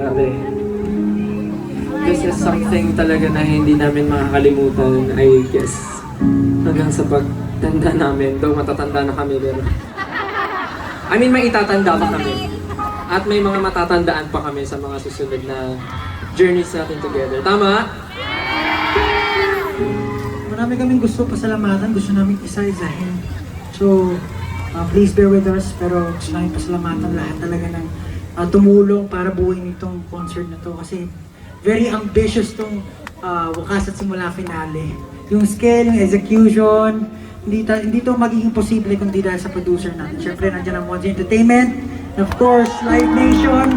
Grabe. This is something talaga na hindi namin makakalimutan, I guess. Hanggang sa pagtanda namin, though matatanda na kami, pero I mean, may itatanda pa kami. At may mga matatandaan pa kami sa mga susunod na journeys natin together. Tama? Marami kaming gusto pasalamatan, gusto namin isa-isahin. So, please bear with us, pero gusto namin pasalamatan lahat talaga ng tumulong para buuin itong concert na to. Kasi very ambitious tong wakas at simula finale. Yung scale, yung execution, hindi to magiging posible kung di dahil sa producer natin. Siyempre, nandiyan ang One Entertainment, and of course, Live Nation,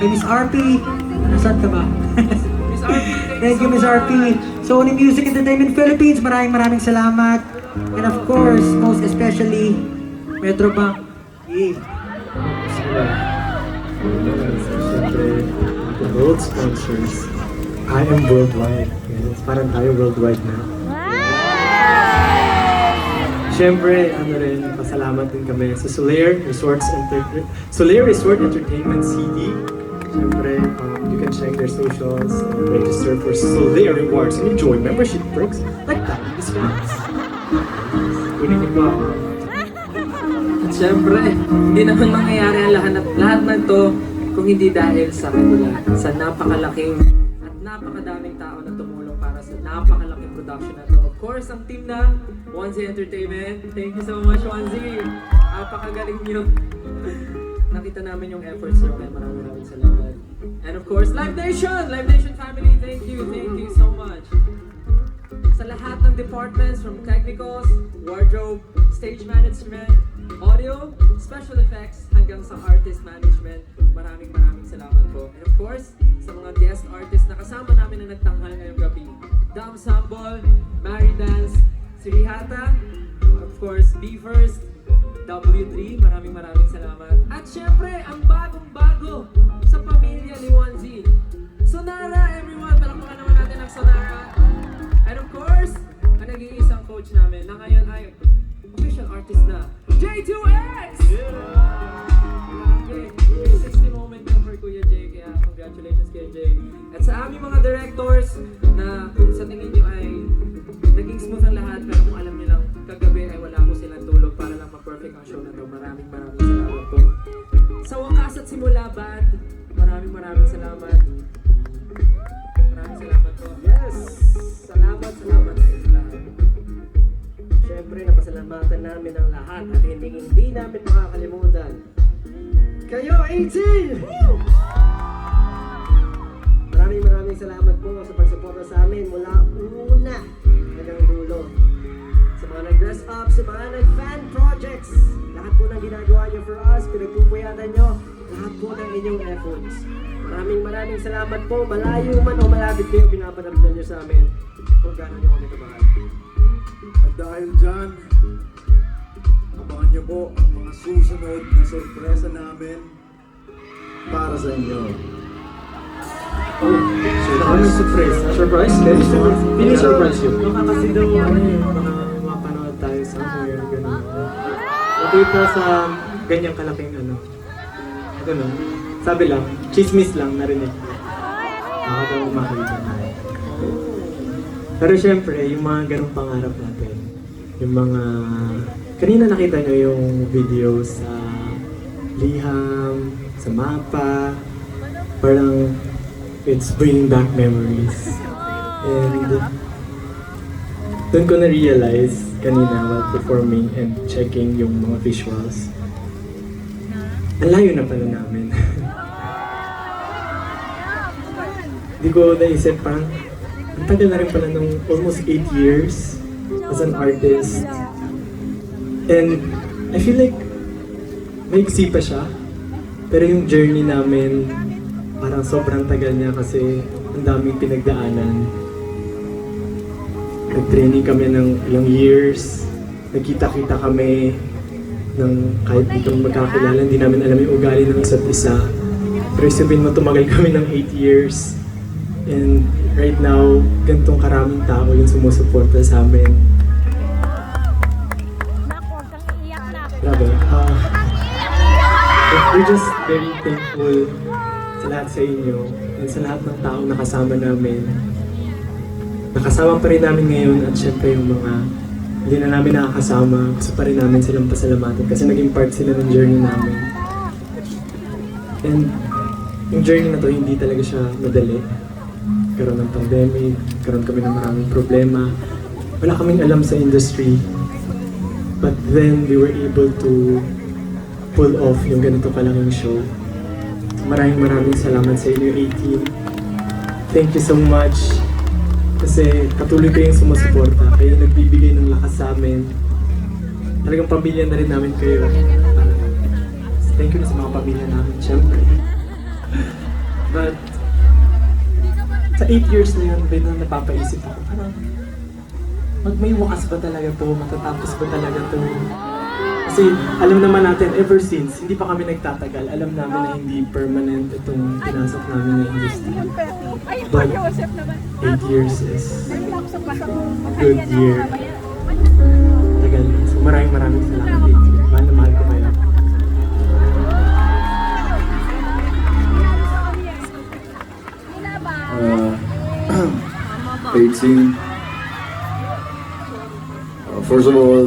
kay Miss RP. Nasaan ka ba? Miss RP, thank you, Miss RP. Sony Music Entertainment Philippines, maraming salamat. And of course, most especially, Metrobank. Yeah. Siyempre, the world sponsors. I am worldwide. Yes, parang tayo worldwide na. Siyempre, pasalamat din kami sa Solaire Resort Entertainment CD. Siyempre, you can check their socials and register for Solaire Rewards and enjoy membership perks like that discounts. Kunin niyo ba? At syempre, hindi naman mangyayari ang lahat ng to kung hindi dahil sa kanila, sa napakalaking at napakadaming tao na tumulong para sa napakalaking production na to. Of course, ang team ng Onesie Entertainment. Thank you so much, Onesie. Napakagaling nyo. Nakita namin yung efforts nyo, kaya maraming salamat. And of course, Live Nation family, thank you so much. Sa lahat ng departments, from technicals, wardrobe, stage management, audio, special effects, hanggang sa artist management, maraming salamat po. And of course, sa mga guest artists na kasama namin na nagtanghal ngayong gabi, Dam Sambol, Mary Dance, Sirihata, of course, Be First, W3, maraming salamat. At syempre, ang bagong-bago sa pamilya ni Onesie, Sonara, everyone! Palakpakan naman natin ang Sonara. And of course, ang nag-iisang coach namin na ngayon ay official artist na, J2X! Okay, 60 moment na for Kuya Jay, kaya congratulations Kuya Jay. At sa aming mga directors na kung sa tingin nyo ay naging smooth ang lahat, pero kung alam nyo lang, kagabi ay wala ko silang tulog para lang ma-perfect ang show na to. Maraming salamat po. Sa wakas at simula band, maraming salamat. Maraming salamat po. Yes! Salamat sa inyo lahat. Siyempre, napasalamatan namin ang lahat at hindi namin makakalimutan. Kayo, 18! Maraming salamat po sa pagsuporta sa amin mula una hanggang dulo. Sa mga nag-dress up, sa mga nag-fan projects, lahat po ng ginagawa nyo for us, pinagpupuyatan nyo, lahat po ng inyong efforts. Maraming salamat po, malayo man o malapit kayo, pinapadamdam nyo sa amin kung gano'n nyo kami kamahal. At dahil dyan, abangan nyo po ang mga susunod na sorpresa namin para sa inyo. Surprise? Pili surprise yun. Baka kasi daw, baka mapanood tayo somewhere, gano'n. Nakita sa ganyang kalaking gano'n. Sabi lang, chismis lang, narinig. Baka daw makita tayo. Pero syempre, yung mga ganong pangarap natin, yung mga... Kanina nakita nyo yung video sa Liham, sa Mapa, parang it's bringing back memories. And doon ko na-realize kanina while performing and checking yung mga visuals, ang layo na pala namin. Hindi ko naisip, parang ang tagal na rin pala nung almost 8 years as an artist. And I feel like maiksi pa siya. Pero yung journey namin, parang sobrang tagal niya kasi ang daming pinagdaanan. Nag-training kami ng ilang years. Nagkita-kita kami ng kahit di kami magkakilala, hindi namin alam yung ugali ng isa't isa. Pero sabihin mo, tumagal kami ng 8 years. And right now, ganitong karaming tao yung sumusuporta sa amin. Grabe. We're just very thankful sa lahat sa inyo, and sa lahat ng tao na kasama namin. Nakasama pa rin namin ngayon at syempre yung mga hindi na namin nakakasama, gusto pa rin namin silang pasalamatan kasi naging part sila ng journey namin. And yung journey na to, hindi talaga siya madali. Karoon ng pandemic, karoon kami ng maraming problema. Wala kaming alam sa industry. But then, we were able to pull off yung ganito kalaking show. Maraming salamat sa inyo, 18. Thank you so much. Kasi patuloy kayong sumusuporta. Kayo nagbibigay ng lakas sa amin. Talagang pamilya na rin namin kayo. Thank you na sa mga pamilya namin, syempre. But, sa 8 years na yun, na napapaisip ako, parang, may wakas ba talaga to? Matatapos ba talaga to? Kasi alam naman natin, ever since, hindi pa kami nagtatagal, alam namin na hindi permanent itong pinasok namin na industry. But 8 years is a good year. Tagal na. So maraming salamat, 8 years. Mahal na mahal ko kayo. First of all,